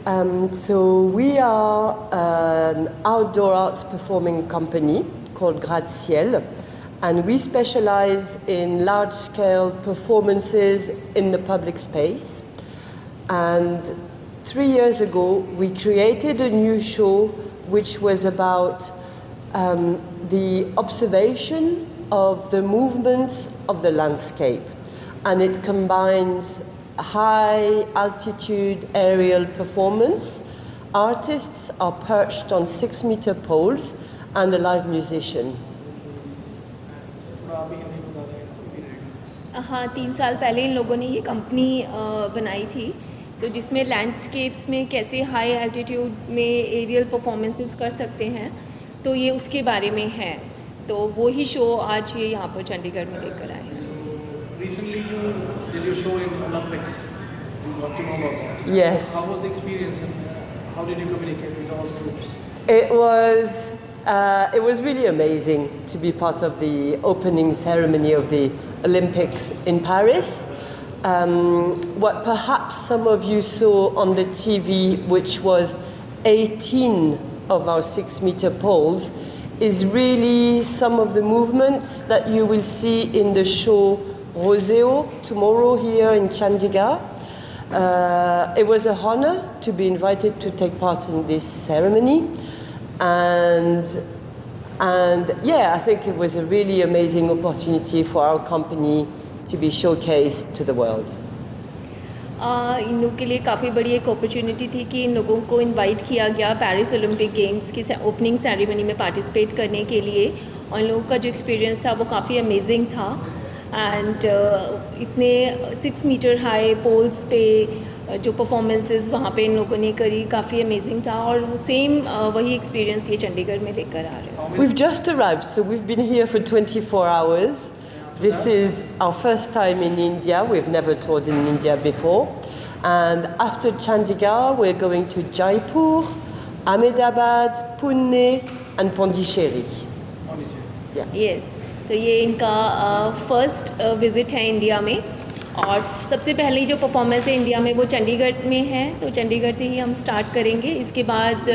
So we are an outdoor arts performing company called Gratte-Ciel, and we specialize in large-scale performances in the public space. And 3 years ago, we created a new show which was about the observation of the movements of the landscape. And it combines high altitude aerial performance. Artists are perched on 6-meter poles and a live musician. हाँ, 3 साल पहले इन लोगों ने ये company बनाई थी, तो जिसमें लैंडस्केप्स में कैसे हाई एल्टीट्यूड में एरियल परफॉर्मेंसेस कर सकते हैं, तो ये उसके बारे में है. तो वो ही शो आज ये यहाँ पर चंडीगढ़ में लेकर आए. Recently you did your show in Olympics. We want to know about that. Yes. How was the experience and how did you communicate with all the groups? It was really amazing to be part of the opening ceremony of the Olympics in Paris. What perhaps some of you saw on the TV, which was 18 of our 6-meter poles, is really some of the movements that you will see in the show Roseo tomorrow here in Chandigarh. It was an honor to be invited to take part in this ceremony, and yeah, I think it was a really amazing opportunity for our company to be showcased to the world. इन लोगों के लिए काफ़ी बड़ी एक opportunity थी कि इन लोगों को इनवाइट किया गया पेरिस ओलंपिक गेम्स की ओपनिंग सेरेमनी में पार्टिसिपेट करने के लिए, और इन लोगों का जो एक्सपीरियंस था वो काफ़ी अमेजिंग था. एंड इतने 6 मीटर हाई पोल्स पे जो परफॉर्मेंसेस वहाँ पे इन लोगों ने करी, काफ़ी अमेजिंग था. और सेम वही एक्सपीरियंस ये चंडीगढ़ में लेकर आ रहे हैं. We've just arrived, so we've been here for 24 hours. This is our first time in India. We've never toured in India before. And after Chandigarh, we're going to Jaipur, Ahmedabad, Pune and Pondicherry. Pondicherry. Yes. तो ये इनका first visit है India में, और सबसे पहली जो performance है इंडिया में वो चंडीगढ़ में है. तो चंडीगढ़ से ही हम स्टार्ट करेंगे. इसके बाद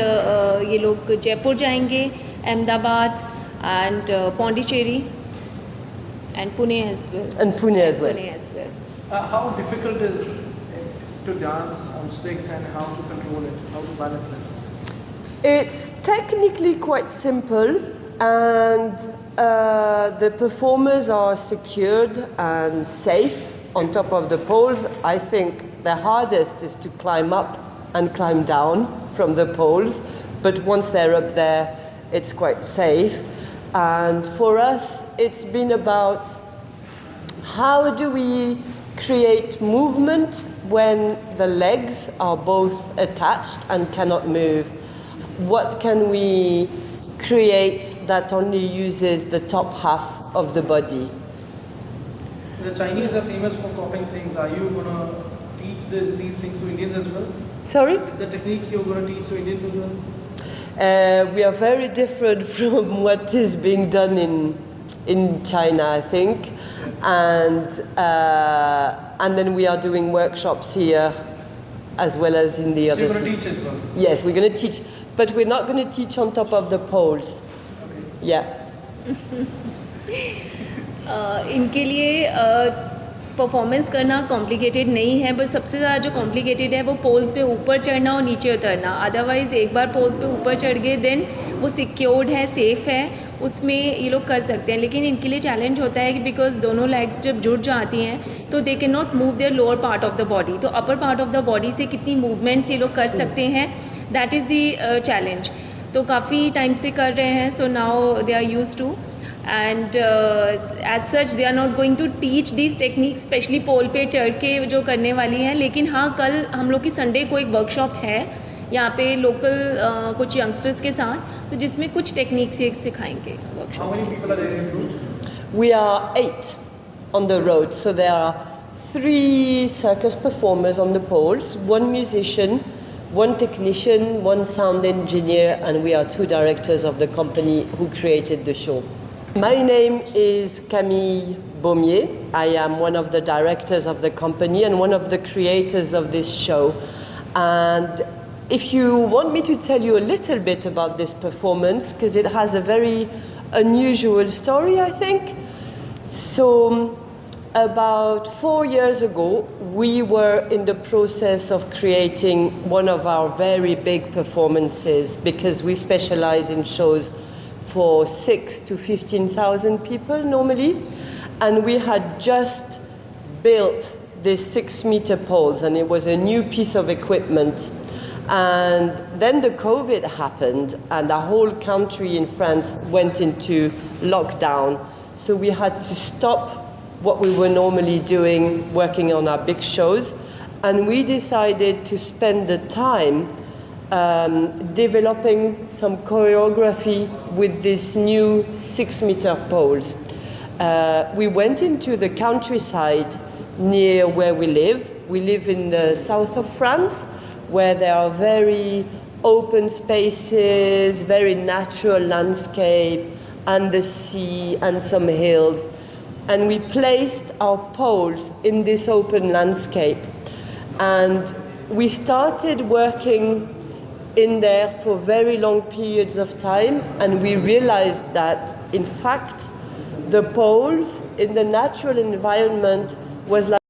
ये लोग जयपुर जाएंगे, Ahmedabad and Pondicherry and Pune as well. And Pune as well. Pune as well. How difficult is it to dance on sticks and how to control it, how to balance it? It's technically quite simple, and the performers are secured and safe on top of the poles. I think the hardest is to climb up and climb down from the poles, but once they're up there, it's quite safe. And for us, it's been about how do we create movement when the legs are both attached and cannot move? What can we create that only uses the top half of the body? The Chinese are famous for copying things. Are you going to teach these things to Indians as well? Sorry? The technique you're going to teach to Indians as well? We are very different from what is being done in China, I think, and then we are doing workshops here as well as in the other cities. cities. You're going to teach as well? Yes, we're going to teach, but we're not going to teach on top of the poles. Okay. Yeah. इनके लिए performance करना complicated नहीं है, बस सबसे ज़्यादा जो complicated है वो पोल्स पे ऊपर चढ़ना और नीचे उतरना. अदरवाइज़ एक बार पोल्स पे ऊपर चढ़ गए देन वो सिक्योर्ड है, सेफ़ है, उसमें ये लोग कर सकते हैं. लेकिन इनके लिए चैलेंज होता है कि बिकॉज दोनों लेग्स जब जुड़ जाती हैं तो they can not move their lower part of the body. तो upper part of the body से कितनी मूवमेंट्स ये लोग कर सकते हैं, दैट इज़ द चैलेंज. तो काफ़ी टाइम से कर रहे हैं, so now they are used to. And as such they are not going to teach this technique specially pole पे चढ़ के जो करने वाली हैं. लेकिन हाँ, कल हम लोग की संडे को एक वर्कशॉप है यहाँ पे लोकल कुछ यंगस्टर्स के साथ, तो जिसमें कुछ टेक्निक से सिखाएंगे workshop. How many people are there in group? We are 8 on the road, so there are 3 circus performers on the poles, 1 musician, 1 technician, 1 sound engineer, and we are 2 directors of the company who created the show. My name is Camille Baumier. I am one of the directors of the company and one of the creators of this show. And if you want me to tell you a little bit about this performance, because it has a very unusual story, I think. So about 4 years ago, we were in the process of creating one of our very big performances, because we specialize in shows for 6,000 to 15,000 people normally. And we had just built these 6-meter poles, and it was a new piece of equipment. And then the COVID happened, and the whole country in France went into lockdown. So we had to stop what we were normally doing, working on our big shows. And we decided to spend the time developing some choreography with these new 6-meter poles. We went into the countryside near where we live. We live in the south of France, where there are very open spaces, very natural landscape, and the sea and some hills. And we placed our poles in this open landscape. And we started working in there for very long periods of time, and we realized that, in fact, the poles in the natural environment was like